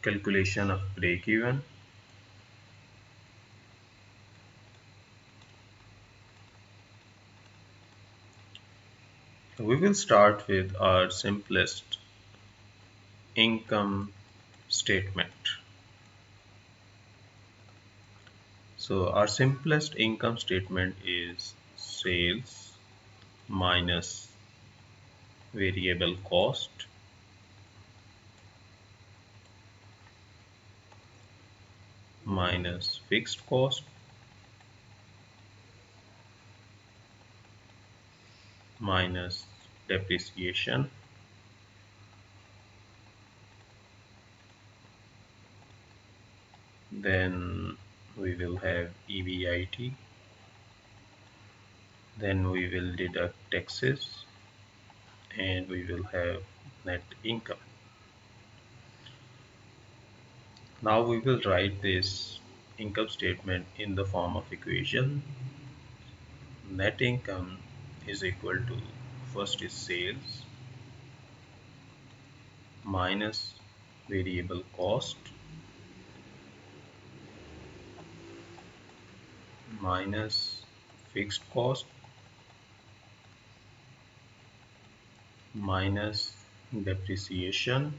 calculation of break-even. We will start with our simplest income statement. So our simplest income statement is sales minus variable cost minus fixed cost minus depreciation then we will have EBIT, then we will deduct taxes, and we will have net income. Now we will write this income statement in the form of equation. Net income is equal to, first is sales minus variable cost minus fixed cost minus depreciation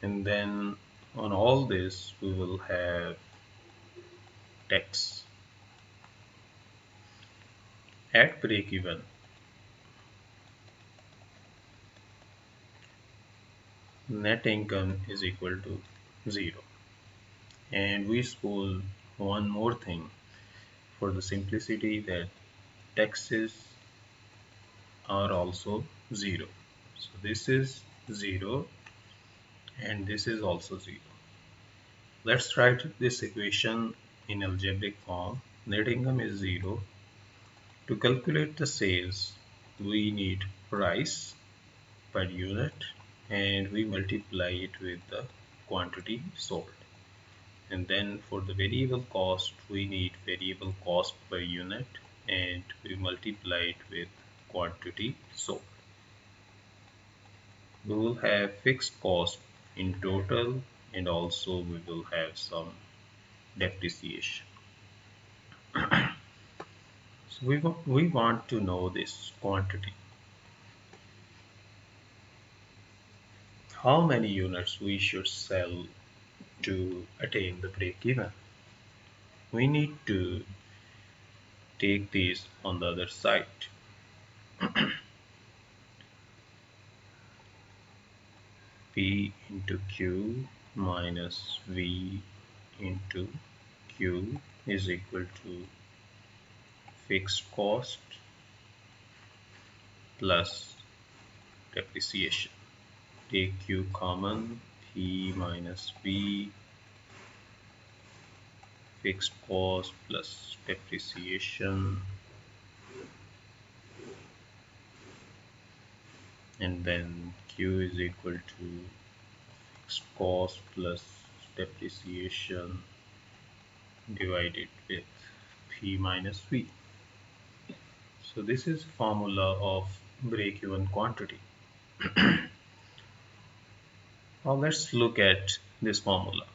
and then on all this we will have tax. At break even, net income is equal to 0, and we suppose one more thing for the simplicity, that taxes are also 0. So this is 0 and this is also 0. Let's write this equation in algebraic form. Net income is 0. To calculate the sales, we need price per unit and we multiply it with the quantity sold. And then for the variable cost, we need variable cost per unit and we multiply it with quantity sold. We will have fixed cost in total and also we will have some depreciation. So we want to know this quantity. How many units we should sell to attain the break even? We need to take these on the other side. P into Q minus V into Q is equal to fixed cost plus depreciation. Take Q common, P minus V, fixed cost plus depreciation, and then Q is equal to fixed cost plus depreciation divided with P minus V. So this is formula of break-even quantity. Now let's look at this formula.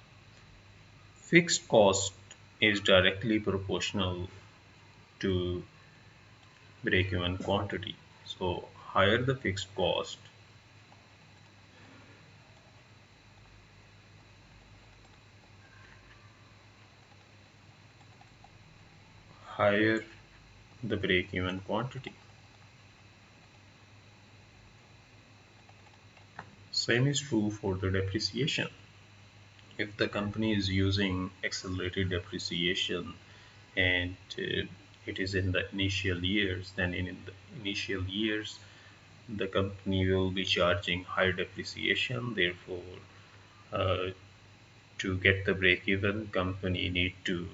Fixed cost is directly proportional to break-even quantity. So higher the fixed cost, higher the break-even quantity. Same is true for the depreciation. If the company is using accelerated depreciation and it is in the initial years, then in the initial years the company will be charging higher depreciation. Therefore, to get the break-even, company need to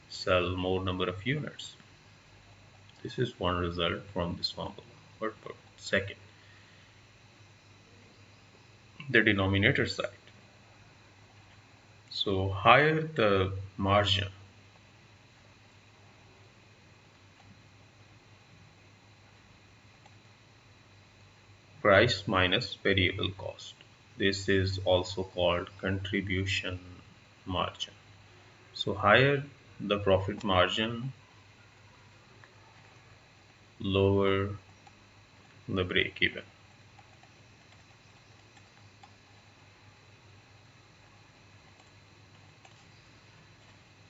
sell more number of units. This is one result from this formula. But second, the denominator side. So higher the margin, price minus variable cost. This is also called contribution margin. So higher the profit margin, lower the break even.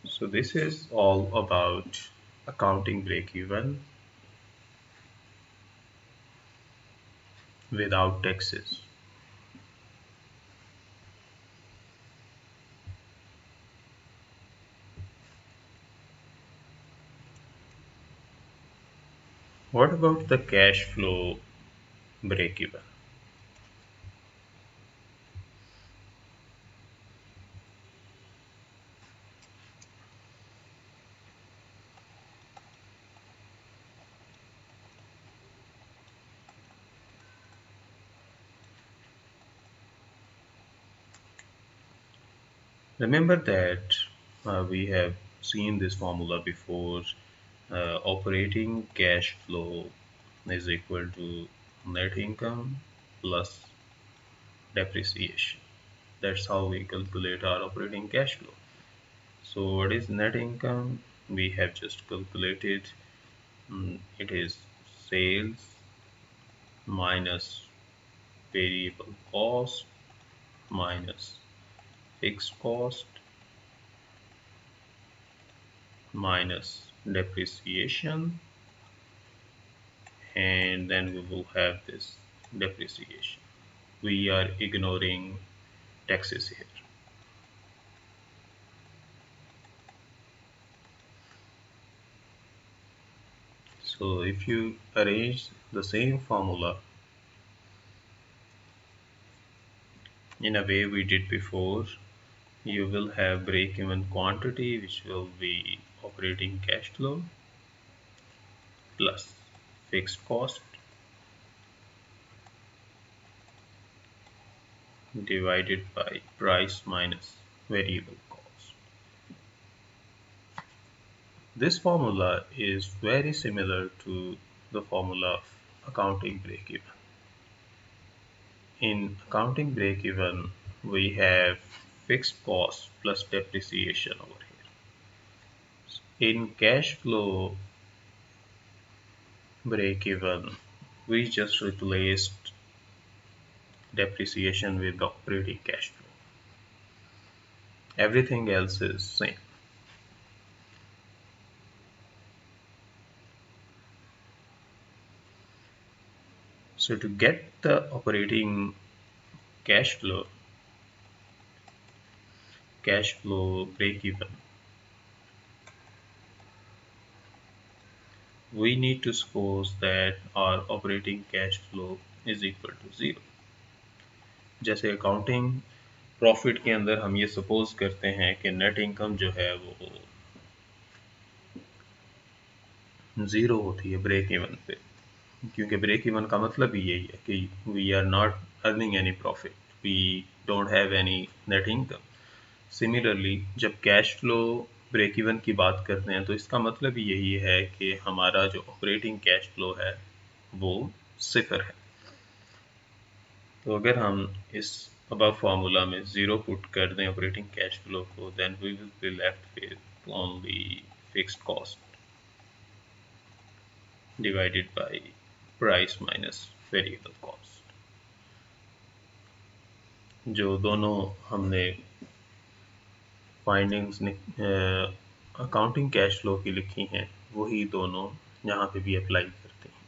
So this is all about accounting break even without taxes. What about the cash flow break even? Remember that we have seen this formula before. Operating cash flow is equal to net income plus depreciation. That's how we calculate our operating cash flow. So what is net income? We have just calculated. It is sales minus variable cost minus fixed cost minus depreciation, and then we will have this depreciation. We are ignoring taxes here. So if you arrange the same formula in a way we did before, you will have break-even quantity, which will be operating cash flow plus fixed cost divided by price minus variable cost. This formula is very similar to the formula of accounting break-even. In accounting break-even, we have fixed cost plus depreciation over here. In cash flow break-even, we just replaced depreciation with the operating cash flow. Everything else is same. So to get the operating cash flow break-even, we need to suppose that our operating cash flow is equal to zero. जैसे accounting profit के अंदर हम ये suppose करते हैं कि net income जो है वो ज़ीरो होती है ब्रेक इवन पे, क्योंकि ब्रेक इवन का मतलब ही यही है कि we are not earning any profit, we don't have any net income. Similarly जब कैश फ्लो ब्रेक इवन की बात करते हैं तो इसका मतलब ही यही है कि हमारा जो ऑपरेटिंग कैश फ्लो है वो सिफर है। तो अगर हम इस अबव फार्मूला में ज़ीरो पुट कर दें ऑपरेटिंग कैश फ्लो को, then we will be left with only fixed cost divided by price minus variable cost. जो दोनों हमने फाइंडिंग्स अकाउंटिंग कैश फ्लो की लिखी हैं वही दोनों यहाँ पे भी अप्लाई करते हैं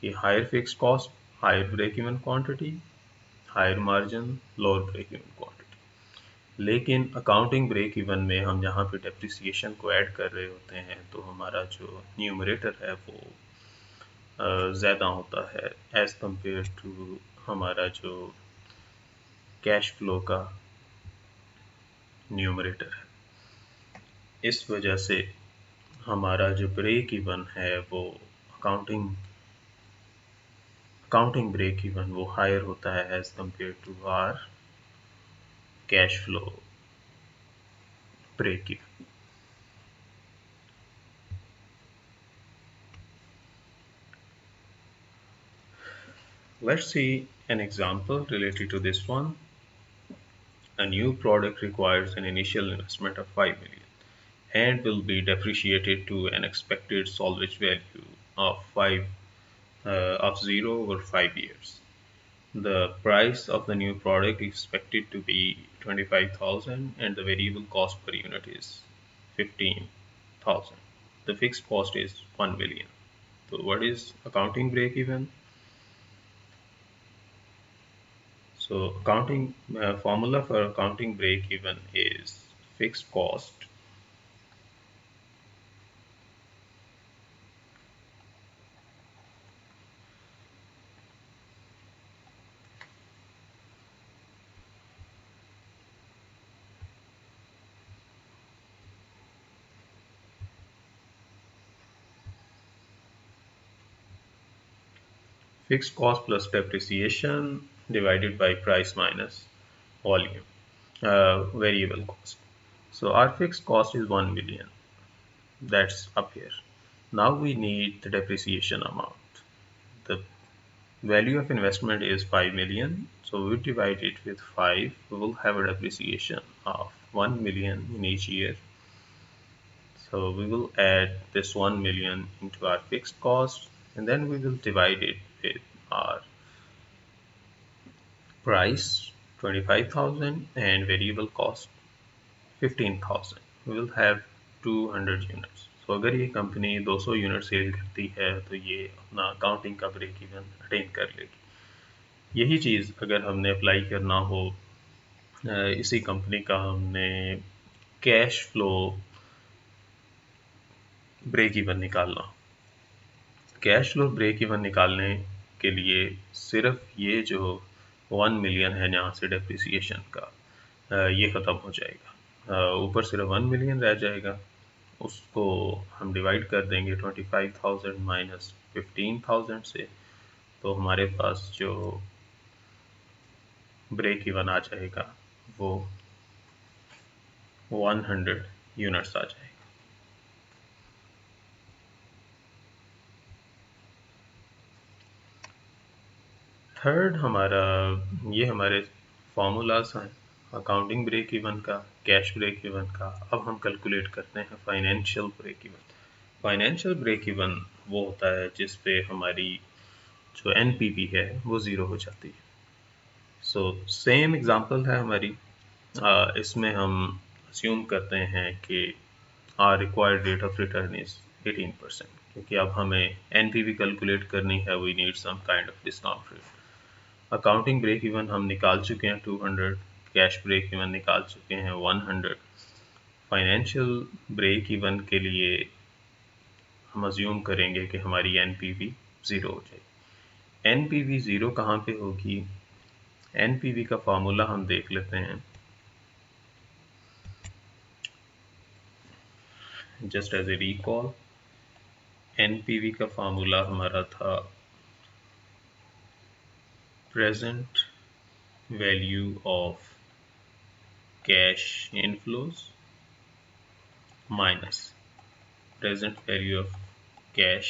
कि higher fix cost, higher break even quantity, higher margin, lower break even quantity. लेकिन अकाउंटिंग ब्रेक इवन में हम जहाँ पे डेप्रिसिएशन को ऐड कर रहे होते हैं तो हमारा जो न्यूमरेटर है वो ज़्यादा होता है एज़ कंपेयर टू हमारा जो कैश फ्लो का न्यूमरेटर है। इस वजह से हमारा जो ब्रेक इवन है वो अकाउंटिंग ब्रेक इवन वो हायर होता है as compare to our cash flow break even. Let's see an example related to this one. A new product requires an initial investment of 5 million and will be depreciated to an expected salvage value of 0 over 5 years. The price of the new product is expected to be 25,000 and the variable cost per unit is 15,000. The fixed cost is 1 million. So what is accounting break even? So accounting formula for accounting break even is fixed cost fixed cost plus depreciation divided by price minus volume, variable cost. So our fixed cost is 1 million. That's up here. Now we need the depreciation amount. The value of investment is 5 million. So we divide it with 5. We will have a depreciation of 1 million in each year. So we will add this 1 million into our fixed cost and then we will divide it with our price 25,000 and variable cost 15,000. We will have 200 units. तो अगर ये company 200 unit cell करती है तो ये अपना accounting का break even attain कर लेगी. यही चीज़ अगर हमने अप्लाई करना हो, इसी कंपनी का हमने कैश फ्लो ब्रेक इवन निकालना. कैश फ्लो ब्रेक इवन निकालने के लिए सिर्फ ये जो 1 मिलियन है यहाँ से डेप्रिसिएशन का, ये ख़त्म हो जाएगा. ऊपर सिर्फ 1 मिलियन रह जाएगा. उसको हम डिवाइड कर देंगे 25,000 माइनस 15,000 से. तो हमारे पास जो ब्रेक इवन आ जाएगा वो 100 यूनिट्स आ जाएगा. थर्ड ये हमारे फार्मूलाज हैं अकाउंटिंग ब्रेक इवन का, कैश ब्रेक इवन का. अब हम कैलकुलेट करते हैं financial break even. Financial break even वो होता है जिस पे हमारी जो एनपीवी है वो ज़ीरो हो जाती है. सो सेम एग्जांपल है हमारी. इसमें हम अस्यूम करते हैं कि our required rate of return is 18%. क्योंकि अब हमें एनपीवी कैलकुलेट करनी है, we need some kind of discount rate. Accounting break even हम निकाल चुके हैं 200, कैश ब्रेक इवन निकाल चुके हैं 100. फाइनेंशियल ब्रेक इवन के लिए हम अज्यूम करेंगे कि हमारी एनपीवी ज़ीरो हो जाएगी. एनपीवी ज़ीरो कहाँ पे होगी? एनपीवी का फार्मूला हम देख लेते हैं. Just as a recall, NPV का फार्मूला हमारा था present value of cash inflows minus present value of cash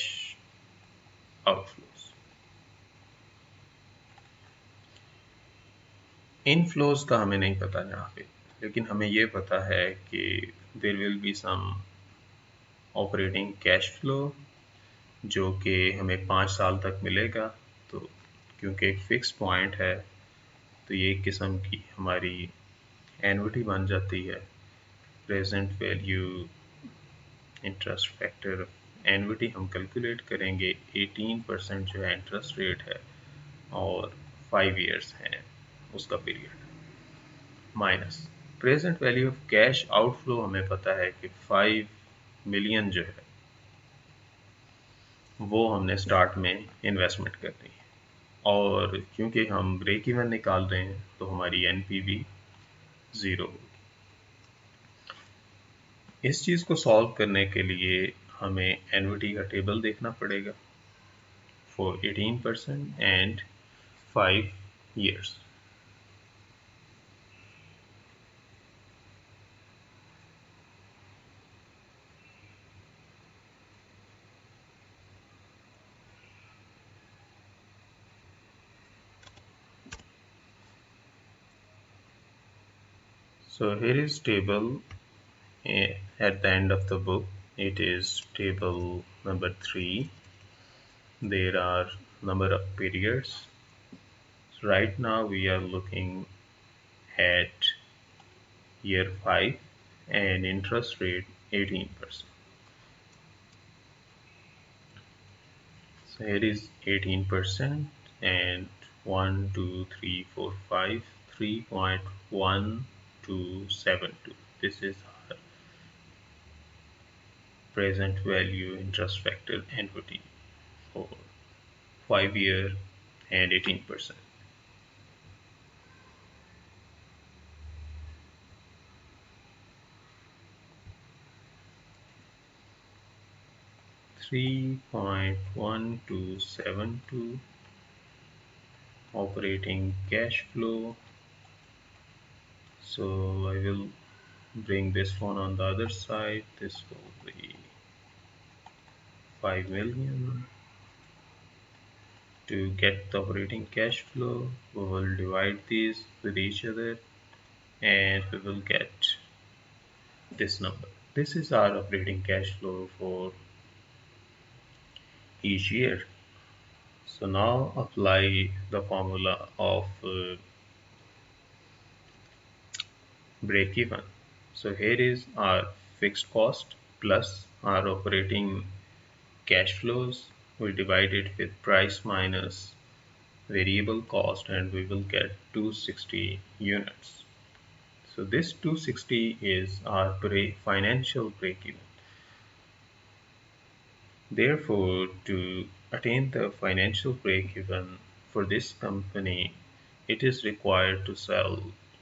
outflows. Inflows का हमें नहीं पता यहाँ पे, लेकिन हमें ये पता है कि there will be some operating cash flow जो कि हमें 5 साल तक मिलेगा. तो क्योंकि एक फिक्स पॉइंट है तो ये एक किस्म की हमारी एन्युटी बन जाती है. Present value interest factor annuity हम कैलकुलेट करेंगे. 18% जो है इंटरेस्ट रेट है और 5 इयर्स है उसका period, minus present value of cash outflow. हमें पता है कि 5 मिलियन जो है वो हमने स्टार्ट में इन्वेस्टमेंट करनी है. और क्योंकि हम ब्रेक इवन निकाल रहे हैं तो हमारी एनपीवी ज़ीरो होगी. इस चीज़ को सॉल्व करने के लिए हमें एन्युटी का टेबल देखना पड़ेगा for 18% and 5 years. So here is table at the end of the book. It is table number 3. There are number of periods. So right now we are looking at year 5 and interest rate 18%. So here is 18% and 1, 2, 3, 4, 5, 3.1272. This is our present value interest factor annuity for 5 year and 18%. 3.1272 operating cash flow. So I will bring this one on the other side. This will be 5 million. To get the operating cash flow, we will divide these with each other and we will get this number. This is our operating cash flow for each year. So now apply the formula of break even. So here is our fixed cost plus our operating cash flows. We divide it with price minus variable cost and we will get 260 units. So this 260 is our financial break even. Therefore, to attain the financial break even for this company, it is required to sell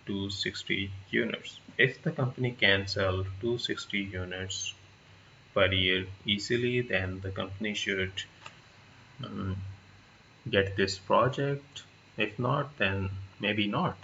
260 units. If the company can sell 260 units per year easily, then the company should um, get this project. If not, then maybe not.